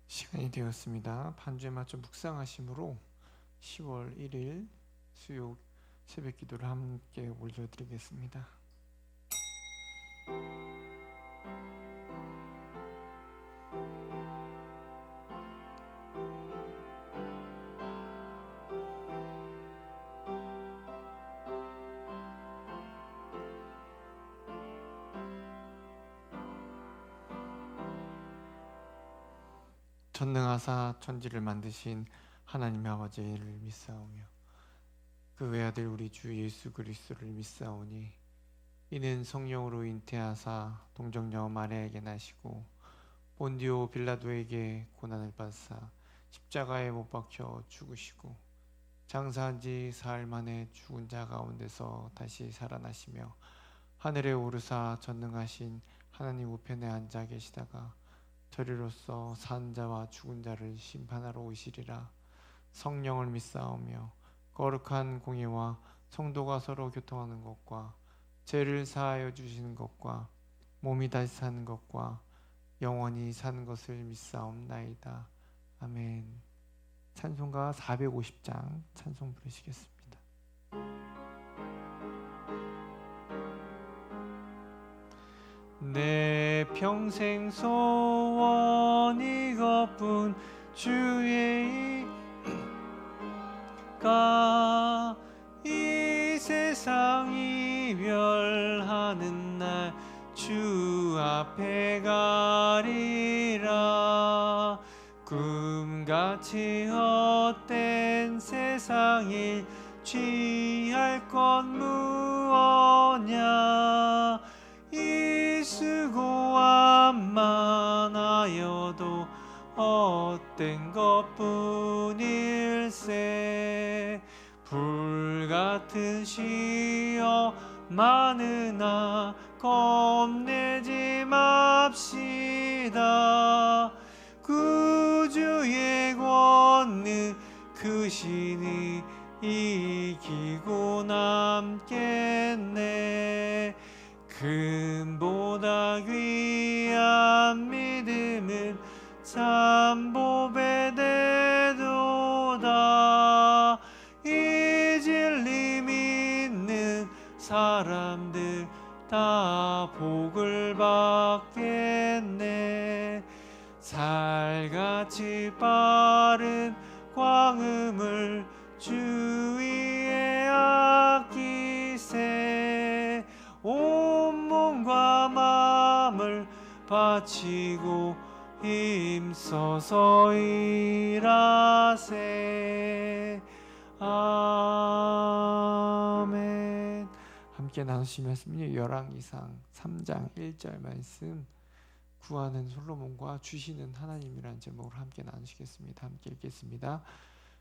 시간이 되었습니다. 반주에 맞춰 묵상하심으로 10월 1일 수요 새벽 기도를 함께 올려드리겠습니다. 전능하사 천지를 만드신 하나님의 아버지를 믿사오며 그 외아들 우리 주 예수 그리스도를 믿사오니 이는 성령으로 잉태하사 동정녀 마리아에게 나시고 본디오 빌라도에게 고난을 받사 십자가에 못 박혀 죽으시고 장사한 지 사흘 만에 죽은 자 가운데서 다시 살아나시며 하늘에 오르사 전능하신 하나님 우편에 앉아 계시다가 저리로서 산 자와 죽은 자를 심판하러 오시리라. 성령을 믿사오며 거룩한 공예와 성도가 서로 교통하는 것과 죄를 사하여 주시는 것과 몸이 다시 사는 것과 영원히 사는 것을 믿사옵나이다. 아멘. 찬송가 450장 찬송 부르시겠습니다. 내 평생 소원 이것뿐 주의 가 이 세상 이별하는 날 주 앞에 가리라. 꿈같이 헛된 세상에 취할 것 무엇냐. 이 수고함만 하여도 헛된 것뿐일세. 불같은 시험 많으나 겁내지 맙시다. 구주의 권능 크시니 이기고 남겠네. 금보다 귀한 믿음은 참 보배 되도다. 이 진리 믿는 사람들 다 복을 받겠네. 살같이 빠른 광음을 주위에 아끼세. 온 몸과 마음을 바치고 힘써서 일하세. 아멘. 함께 나누실 말씀은요, 열왕기상 3장 1절 말씀, 구하는 솔로몬과 주시는 하나님이라는 제목으로 함께 나누시겠습니다. 함께 읽겠습니다.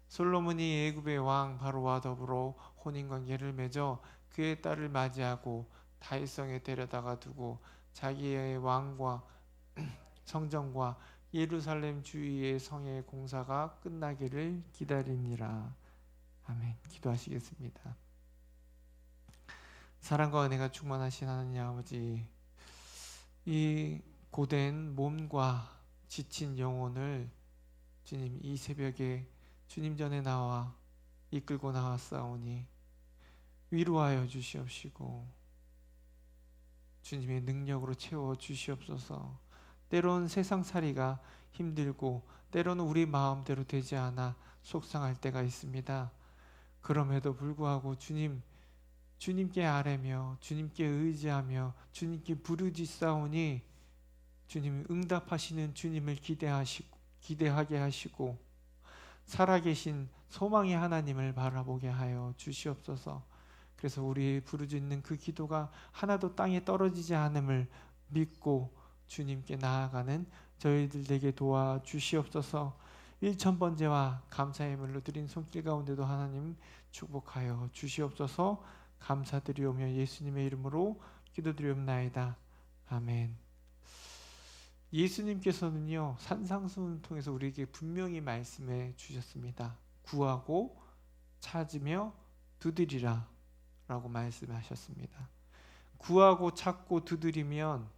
솔로몬이 애굽의 왕 바로와 더불어 혼인관계를 맺어 그의 딸을 맞이하고 다윗성에 데려다가 두고 자기의 왕과 성전과 예루살렘 주위의 성의 공사가 끝나기를 기다리니라. 아멘. 기도하시겠습니다. 사랑과 은혜가 충만하신 하나님 아버지, 이 고된 몸과 지친 영혼을 주님 이 새벽에 주님 전에 나와 이끌고 나왔사오니 위로하여 주시옵시고 주님의 능력으로 채워 주시옵소서. 때로는 세상살이가 힘들고 때로는 우리 마음대로 되지 않아 속상할 때가 있습니다. 그럼에도 불구하고 주님께 아뢰며 주님께 의지하며 주님께 부르짖사오니 주님 응답하시는 주님을 기대하게 하시고 살아계신 소망의 하나님을 바라보게 하여 주시옵소서. 그래서 우리 부르짖는 그 기도가 하나도 땅에 떨어지지 않음을 믿고 주님께 나아가는 저희들 되게 도와주시옵소서. 1000번째와 감사의 물로 드린 손길 가운데도 하나님 축복하여 주시옵소서. 감사드리오며 예수님의 이름으로 기도드리옵나이다. 아멘. 예수님께서는요, 산상수훈을 통해서 우리에게 분명히 말씀해 주셨습니다. 구하고 찾으며 두드리라 라고 말씀하셨습니다. 구하고 찾고 두드리면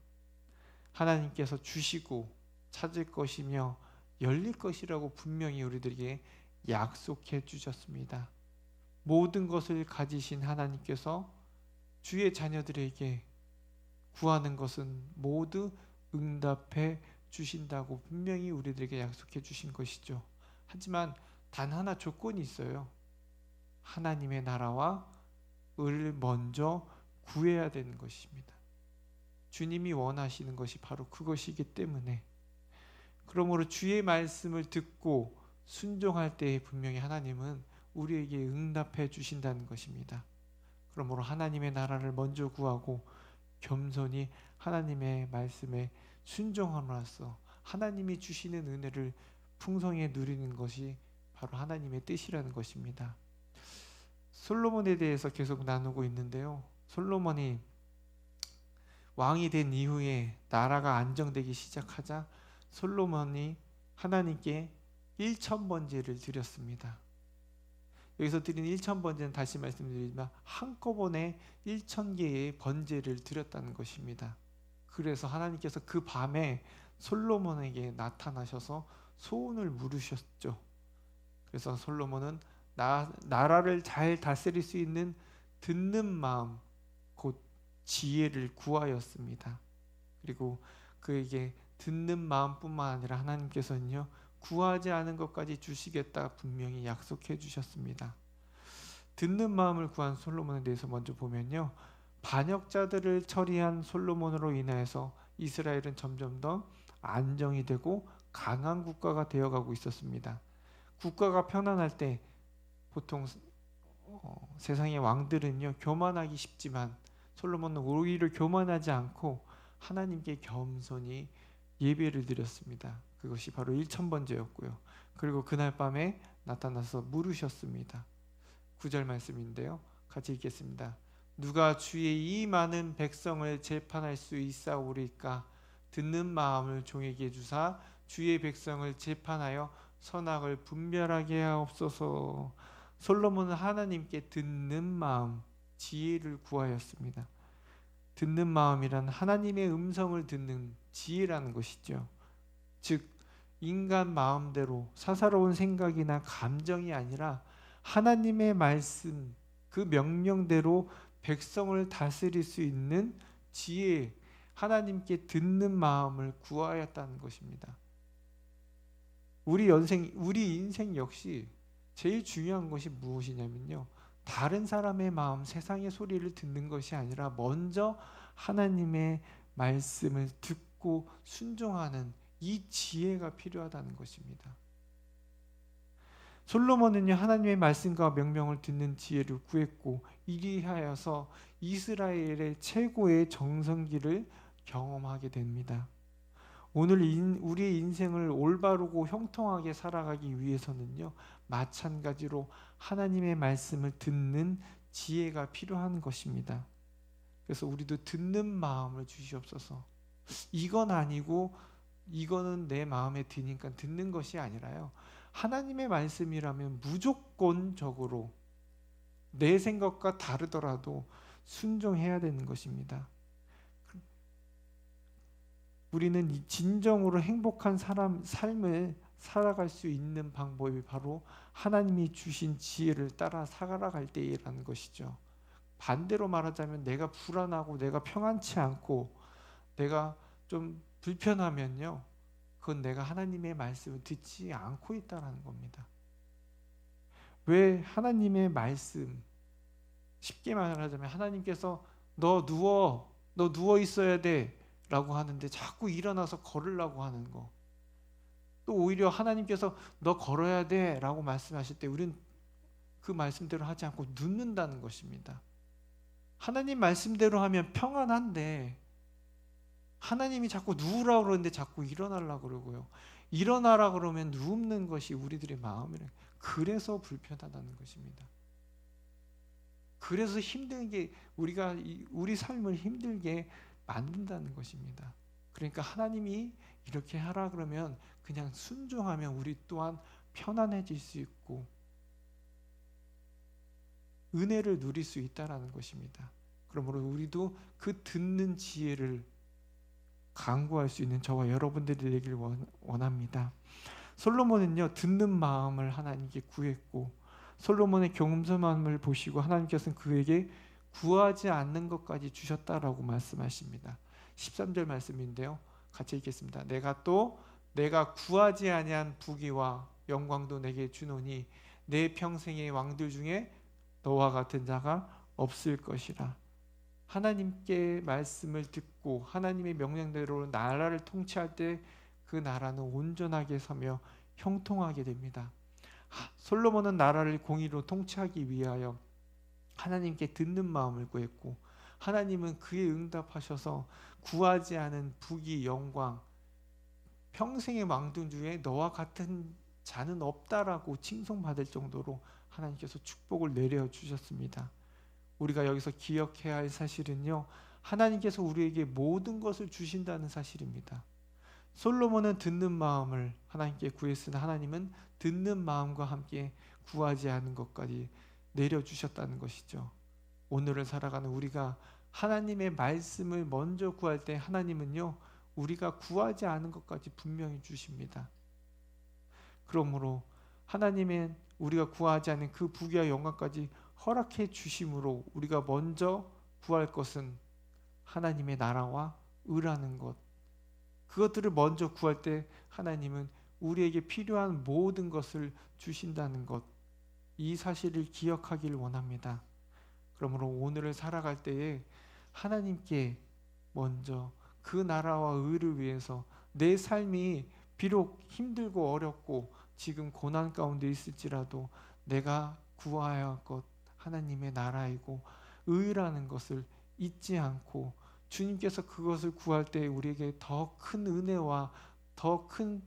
하나님께서 주시고 찾을 것이며 열릴 것이라고 분명히 우리들에게 약속해 주셨습니다. 모든 것을 가지신 하나님께서 주의 자녀들에게 구하는 것은 모두 응답해 주신다고 분명히 우리들에게 약속해 주신 것이죠. 하지만 단 하나 조건이 있어요. 하나님의 나라와 을 먼저 구해야 되는 것입니다. 주님이 원하시는 것이 바로 그것이기 때문에, 그러므로 주의 말씀을 듣고 순종할 때에 분명히 하나님은 우리에게 응답해 주신다는 것입니다. 그러므로 하나님의 나라를 먼저 구하고 겸손히 하나님의 말씀에 순종함으로써 하나님이 주시는 은혜를 풍성히 누리는 것이 바로 하나님의 뜻이라는 것입니다. 솔로몬에 대해서 계속 나누고 있는데요, 솔로몬이 왕이 된 이후에 나라가 안정되기 시작하자 솔로몬이 하나님께 1000번제를 드렸습니다. 여기서 드린 1000번제는 다시 말씀드리지만 한꺼번에 1000개의 번제를 드렸다는 것입니다. 그래서 하나님께서 그 밤에 솔로몬에게 나타나셔서 소원을 물으셨죠. 그래서 솔로몬은 나라를 잘 다스릴 수 있는 듣는 마음, 곧 지혜를 구하였습니다. 그리고 그에게 듣는 마음뿐만 아니라 하나님께서는요, 구하지 않은 것까지 주시겠다 분명히 약속해 주셨습니다. 듣는 마음을 구한 솔로몬에 대해서 먼저 보면요, 반역자들을 처리한 솔로몬으로 인하여서 이스라엘은 점점 더 안정이 되고 강한 국가가 되어가고 있었습니다. 국가가 편안할 때 보통 세상의 왕들은요, 교만하기 쉽지만 솔로몬은 오히려 교만하지 않고 하나님께 겸손히 예배를 드렸습니다. 그것이 바로 1000번제였고요. 그리고 그날 밤에 나타나서 물으셨습니다. 9절 말씀인데요, 같이 읽겠습니다. 누가 주의 이 많은 백성을 재판할 수 있사오리까? 듣는 마음을 종에게 주사 주의 백성을 재판하여 선악을 분별하게 하옵소서. 솔로몬은 하나님께 듣는 마음, 지혜를 구하였습니다. 듣는 마음이란 하나님의 음성을 듣는 지혜라는 것이죠. 즉 인간 마음대로 사사로운 생각이나 감정이 아니라 하나님의 말씀, 그 명령대로 백성을 다스릴 수 있는 지혜, 하나님께 듣는 마음을 구하였다는 것입니다. 우리 인생 역시 제일 중요한 것이 무엇이냐면요, 다른 사람의 마음, 세상의 소리를 듣는 것이 아니라 먼저 하나님의 말씀을 듣고 순종하는 이 지혜가 필요하다는 것입니다. 솔로몬은요, 하나님의 말씀과 명령을 듣는 지혜를 구했고 이리하여서 이스라엘의 최고의 정성기를 경험하게 됩니다. 오늘 우리의 인생을 올바르고 형통하게 살아가기 위해서는요, 마찬가지로 하나님의 말씀을 듣는 지혜가 필요한 것입니다. 그래서 우리도 듣는 마음을 주시옵소서. 이건 아니고 이거는 내 마음에 드니까 듣는 것이 아니라요, 하나님의 말씀이라면 무조건적으로 내 생각과 다르더라도 순종해야 되는 것입니다. 우리는 진정으로 행복한 삶을 살아갈 수 있는 방법이 바로 하나님이 주신 지혜를 따라 살아갈 때라는 것이죠. 반대로 말하자면 내가 불안하고 내가 평안치 않고 내가 좀 불편하면요, 그건 내가 하나님의 말씀을 듣지 않고 있다는 겁니다. 왜 하나님의 말씀, 쉽게 말하자면 하나님께서 너 누워 있어야 돼 라고 하는데 자꾸 일어나서 걸으려고 하는 거, 또 오히려 하나님께서 너 걸어야 돼 라고 말씀하실 때 우리는 그 말씀대로 하지 않고 눕는다는 것입니다. 하나님 말씀대로 하면 평안한데 하나님이 자꾸 누우라고 그러는데 자꾸 일어나려고 그러고요, 일어나라 그러면 눕는 것이 우리들의 마음이래. 그래서 불편하다는 것입니다. 그래서 힘들게 우리가 우리 삶을 힘들게 만든다는 것입니다. 그러니까 하나님이 이렇게 하라 그러면 그냥 순종하면 우리 또한 편안해질 수 있고 은혜를 누릴 수 있다라는 것입니다. 그러므로 우리도 그 듣는 지혜를 강구할 수 있는 저와 여러분들이 되길 원합니다. 솔로몬은요, 듣는 마음을 하나님께 구했고, 솔로몬의 경음성함을 보시고 하나님께서는 그에게 구하지 않는 것까지 주셨다라고 말씀하십니다. 13절 말씀인데요, 같이 읽겠습니다. 내가 구하지 아니한 부귀와 영광도 내게 주노니 내 평생의 왕들 중에 너와 같은 자가 없을 것이라. 하나님께 말씀을 듣고 하나님의 명령대로 나라를 통치할 때 그 나라는 온전하게 서며 형통하게 됩니다. 솔로몬은 나라를 공의로 통치하기 위하여 하나님께 듣는 마음을 구했고, 하나님은 그에 응답하셔서 구하지 않은 부귀 영광, 평생의 왕들 중에 너와 같은 자는 없다라고 칭송받을 정도로 하나님께서 축복을 내려주셨습니다. 우리가 여기서 기억해야 할 사실은요, 하나님께서 우리에게 모든 것을 주신다는 사실입니다. 솔로몬은 듣는 마음을 하나님께 구했으나 하나님은 듣는 마음과 함께 구하지 않은 것까지 내려주셨다는 것이죠. 오늘을 살아가는 우리가 하나님의 말씀을 먼저 구할 때 하나님은요, 우리가 구하지 않은 것까지 분명히 주십니다. 그러므로 하나님은 우리가 구하지 않은 그 부귀와 영광까지 허락해 주심으로 우리가 먼저 구할 것은 하나님의 나라와 의라는 것, 그것들을 먼저 구할 때 하나님은 우리에게 필요한 모든 것을 주신다는 것, 이 사실을 기억하길 원합니다. 그러므로 오늘을 살아갈 때에 하나님께 먼저 그 나라와 의를 위해서 내 삶이 비록 힘들고 어렵고 지금 고난 가운데 있을지라도 내가 구하여야 할 것, 하나님의 나라이고 의라는 것을 잊지 않고 주님께서 그것을 구할 때 우리에게 더 큰 은혜와 더 큰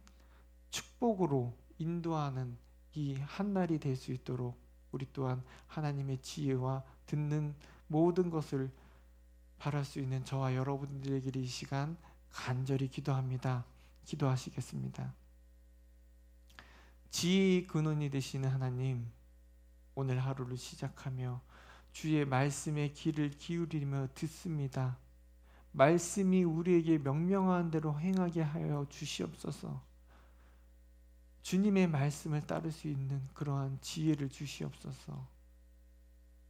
축복으로 인도하는 이 한날이 될 수 있도록 우리 또한 하나님의 지혜와 듣는 모든 것을 바랄 수 있는 저와 여러분들에게 이 시간 간절히 기도합니다. 기도하시겠습니다. 지혜의 근원이 되시는 하나님, 오늘 하루를 시작하며 주의 말씀에 귀를 기울이며 듣습니다. 말씀이 우리에게 명령한 대로 행하게 하여 주시옵소서. 주님의 말씀을 따를 수 있는 그러한 지혜를 주시옵소서.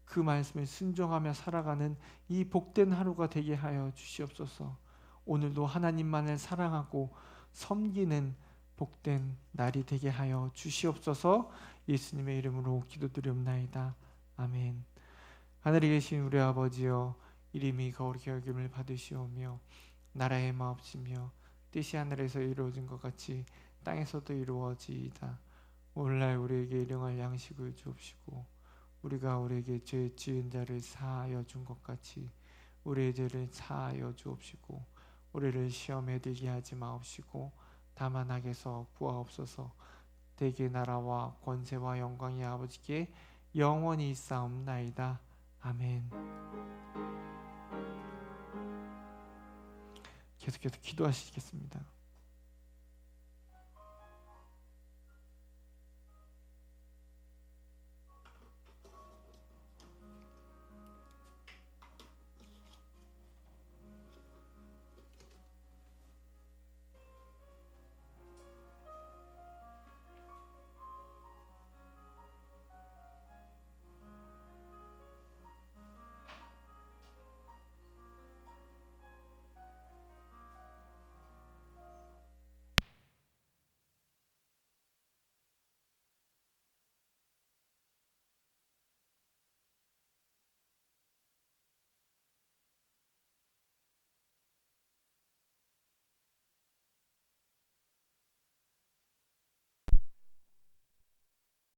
그 말씀에 순종하며 살아가는 이 복된 하루가 되게 하여 주시옵소서. 오늘도 하나님만을 사랑하고 섬기는 복된 날이 되게 하여 주시옵소서. 예수님의 이름으로 기도드리옵나이다. 아멘. 하늘에 계신 우리 아버지여, 이름이 거룩히 여김을 받으시오며 나라의 마옵시며 뜻이 하늘에서 이루어진 것 같이 땅에서도 이루어지이다. 오늘날 우리에게 일용할 양식을 주옵시고 우리가 우리에게 죄 지은 자를 사하여 준 것 같이 우리의 죄를 사하여 주옵시고 우리를 시험에 들게 하지 마옵시고 다만 악에서 구하옵소서. 대개 나라와 권세와 영광이 아버지께 영원히 있사옵나이다. 아멘. 계속해서 기도하시겠습니다.